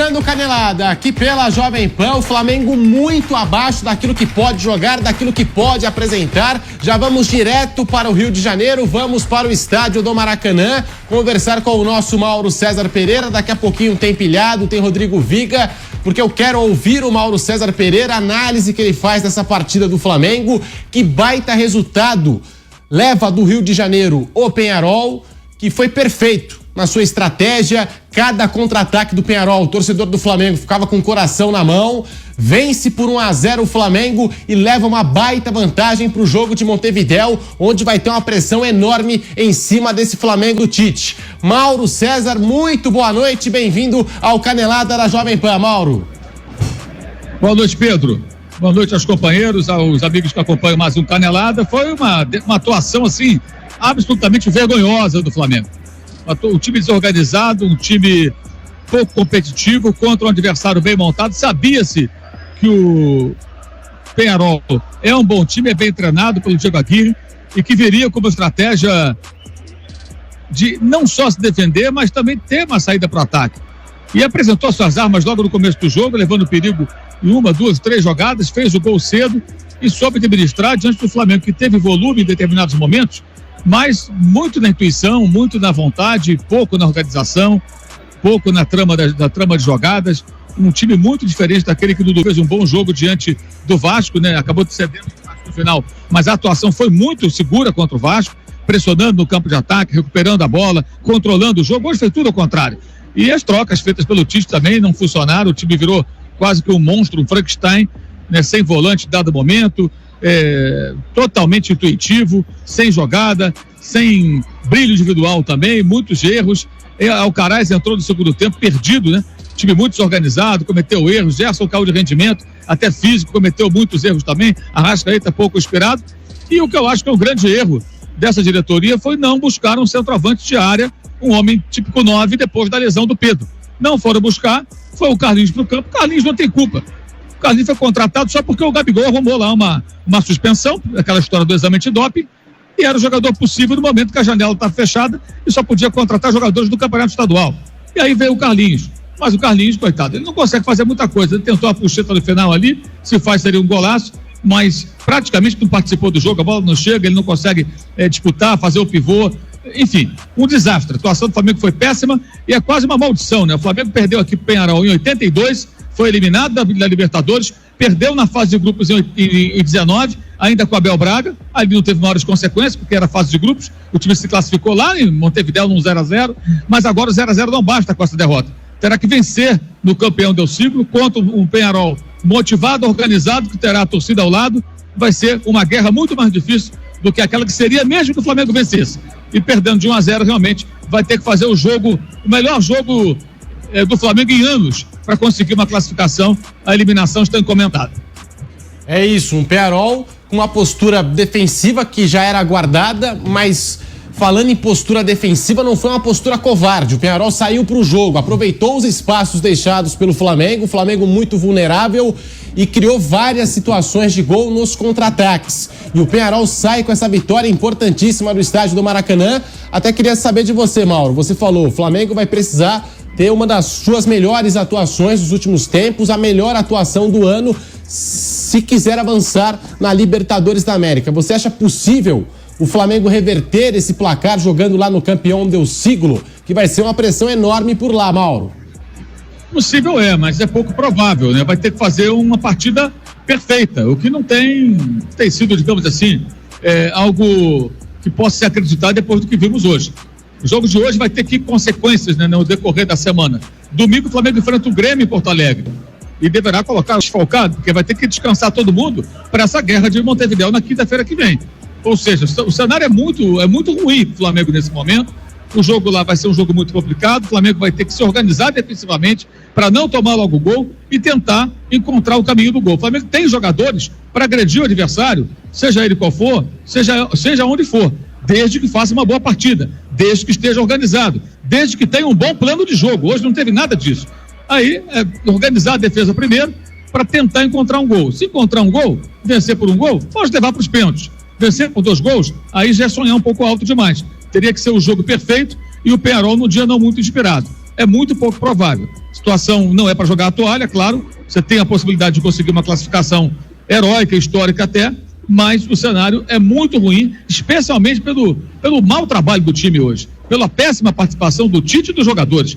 Começando Canelada, aqui pela Jovem Pan, o Flamengo muito abaixo daquilo que pode jogar, daquilo que pode apresentar. Já vamos direto para o Rio de Janeiro, vamos para o estádio do Maracanã, conversar com o nosso Mauro César Pereira. Daqui a pouquinho tem Pilhado, tem Rodrigo Viga, porque eu quero ouvir o Mauro César Pereira, a análise que ele faz dessa partida do Flamengo. Que baita resultado leva do Rio de Janeiro o Peñarol, que foi perfeito na sua estratégia. Cada contra-ataque do Peñarol, o torcedor do Flamengo ficava com o coração na mão. Vence por 1-0 o Flamengo e leva uma baita vantagem para o jogo de Montevidéu, onde vai ter uma pressão enorme em cima desse Flamengo do Tite. Mauro César, muito boa noite, bem-vindo ao Canelada da Jovem Pan. Mauro. Boa noite, Pedro. Boa noite aos companheiros, aos amigos que acompanham mais um Canelada. Foi uma atuação, assim, absolutamente vergonhosa do Flamengo. Um time desorganizado, um time pouco competitivo contra um adversário bem montado. Sabia-se que o Peñarol é um bom time, é bem treinado pelo Diego Aguirre e que viria como estratégia de não só se defender, mas também ter uma saída para o ataque. E apresentou suas armas logo no começo do jogo, levando perigo em 1, 2, 3 jogadas, fez o gol cedo e soube administrar diante do Flamengo, que teve volume em determinados momentos, mas muito na intuição, muito na vontade, pouco na organização, pouco na trama de jogadas. Um time muito diferente daquele que o Dudu fez um bom jogo diante do Vasco, né? Acabou cedendo no final, mas a atuação foi muito segura contra o Vasco, pressionando no campo de ataque, recuperando a bola, controlando o jogo. Hoje foi tudo ao contrário. E as trocas feitas pelo Tite também não funcionaram. O time virou quase que um monstro, um Frankenstein, né? Sem volante dado momento, totalmente intuitivo, sem jogada, sem brilho individual também, muitos erros. Alcaraz entrou no segundo tempo perdido, né? Time muito desorganizado, cometeu erros. Gerson caiu de rendimento, até físico, cometeu muitos erros também. Arrascaeta pouco inspirado. E o que eu acho que é um grande erro dessa diretoria foi não buscar um centroavante de área, um homem típico 9, depois da lesão do Pedro. Não foram buscar, foi o Carlinhos pro campo. O Carlinhos não tem culpa. O Carlinhos foi contratado só porque o Gabigol arrumou lá uma suspensão, aquela história do exame antidoping, e era o jogador possível no momento que a janela estava fechada e só podia contratar jogadores do Campeonato Estadual. E aí veio o Carlinhos. Mas o Carlinhos, coitado, ele não consegue fazer muita coisa. Ele tentou a puxeta no final ali, se faz seria um golaço, mas praticamente não participou do jogo, a bola não chega, ele não consegue disputar, fazer o pivô. Enfim, um desastre. A atuação do Flamengo foi péssima e é quase uma maldição, né? O Flamengo perdeu aqui pro Peñarol em 82, foi eliminado da Libertadores, perdeu na fase de grupos em 19, ainda com o Abel Braga. Ali não teve maiores consequências, porque era fase de grupos. O time se classificou lá em Montevidéu num 0-0, mas agora o 0-0 não basta com essa derrota. Terá que vencer no campeão del siglo contra um Peñarol motivado, organizado, que terá a torcida ao lado. Vai ser uma guerra muito mais difícil do que aquela que seria mesmo que o Flamengo vencesse. E perdendo de 1-0, realmente vai ter que fazer o melhor jogo do Flamengo em anos para conseguir uma classificação. A eliminação está encomendada. É isso, um Peñarol com uma postura defensiva que já era aguardada, mas falando em postura defensiva, não foi uma postura covarde. O Peñarol saiu para o jogo, aproveitou os espaços deixados pelo Flamengo, o Flamengo muito vulnerável, e criou várias situações de gol nos contra-ataques. E o Peñarol sai com essa vitória importantíssima no estádio do Maracanã. Até queria saber de você, Mauro. Você falou, o Flamengo vai precisar ter uma das suas melhores atuações dos últimos tempos, a melhor atuação do ano, se quiser avançar na Libertadores da América. Você acha possível o Flamengo reverter esse placar jogando lá no campeão del siglo, que vai ser uma pressão enorme por lá, Mauro? Possível mas é pouco provável, né? Vai ter que fazer uma partida perfeita, o que não tem sido, digamos assim, algo que possa ser acreditado depois do que vimos hoje. O jogo de hoje vai ter que consequências, né, no decorrer da semana. Domingo o Flamengo enfrenta o Grêmio em Porto Alegre e deverá colocar desfalcado, porque vai ter que descansar todo mundo para essa guerra de Montevidéu na quinta-feira que vem. Ou seja, o cenário é muito ruim para o Flamengo nesse momento. O jogo lá vai ser um jogo muito complicado. O Flamengo vai ter que se organizar defensivamente para não tomar logo o gol e tentar encontrar o caminho do gol. O Flamengo tem jogadores para agredir o adversário, seja ele qual for, seja onde for, desde que faça uma boa partida, desde que esteja organizado, desde que tenha um bom plano de jogo. Hoje não teve nada disso. Aí, organizar a defesa primeiro para tentar encontrar um gol. Se encontrar um gol, vencer por um gol, pode levar para os pênaltis. Vencer por 2 gols, aí já é sonhar um pouco alto demais. Teria que ser o jogo perfeito e o Peñarol num dia não muito inspirado. É muito pouco provável. Se situação não é para jogar a toalha, claro, você tem a possibilidade de conseguir uma classificação heróica, histórica até, mas o cenário é muito ruim, especialmente pelo mau trabalho do time hoje, pela péssima participação do Tite e dos jogadores.